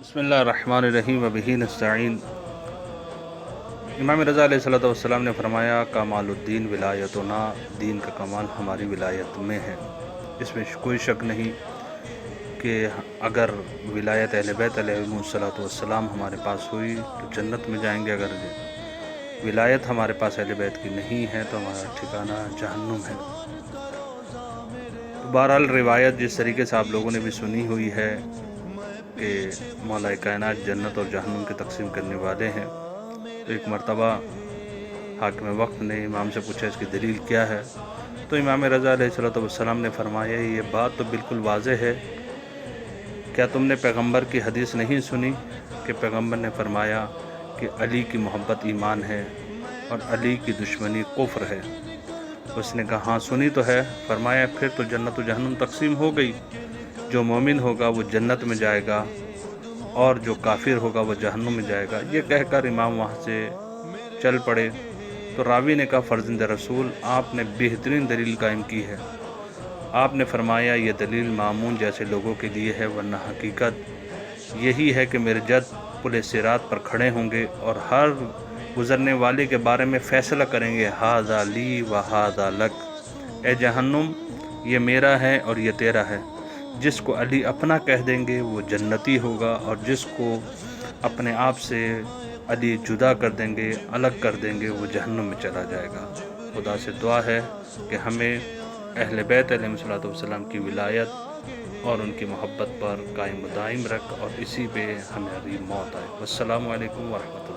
بسم اللہ الرحمن الرحیم وبہ نستعین۔ امام رضا علیہ السلام نے فرمایا کمال الدین ولایتنا، دین کا کمال ہماری ولایت میں ہے۔ اس میں کوئی شک نہیں کہ اگر ولایت اہل بیت علیہ السلام ہمارے پاس ہوئی تو جنت میں جائیں گے، اگر ولایت ہمارے پاس اہل بیت کی نہیں ہے تو ہمارا ٹھکانہ جہنم ہے۔ بہرحال روایت جس طریقے سے آپ لوگوں نے بھی سنی ہوئی ہے کہ مولا کائنات جنت اور جہنم کی تقسیم کرنے والے ہیں، تو ایک مرتبہ حاکم وقت نے امام سے پوچھا اس کی دلیل کیا ہے، تو امام رضا علیہ السلام نے فرمایا یہ بات تو بالکل واضح ہے، کیا تم نے پیغمبر کی حدیث نہیں سنی کہ پیغمبر نے فرمایا کہ علی کی محبت ایمان ہے اور علی کی دشمنی کفر ہے؟ اس نے کہا ہاں سنی تو ہے۔ فرمایا پھر تو جنت و جہنم تقسیم ہو گئی، جو مومن ہوگا وہ جنت میں جائے گا اور جو کافر ہوگا وہ جہنم میں جائے گا۔ یہ کہہ کر امام وہاں سے چل پڑے تو راوی نے کہا فرزند رسول، آپ نے بہترین دلیل قائم کی ہے۔ آپ نے فرمایا یہ دلیل مامون جیسے لوگوں کے لیے ہے، ورنہ حقیقت یہی ہے کہ میرے جد پل صراط پر کھڑے ہوں گے اور ہر گزرنے والے کے بارے میں فیصلہ کریں گے، ھذا لی و ھذا لک، اے جہنم یہ میرا ہے اور یہ تیرا ہے۔ جس کو علی اپنا کہہ دیں گے وہ جنتی ہوگا، اور جس کو اپنے آپ سے علی جدا کر دیں گے، الگ کر دیں گے، وہ جہنم میں چلا جائے گا۔ خدا سے دعا ہے کہ ہمیں اہل بیت علیہ السلام کی ولایت اور ان کی محبت پر قائم و دائم رکھ اور اسی پہ ہماری موت آئے۔ والسلام علیکم ورحمۃ اللہ۔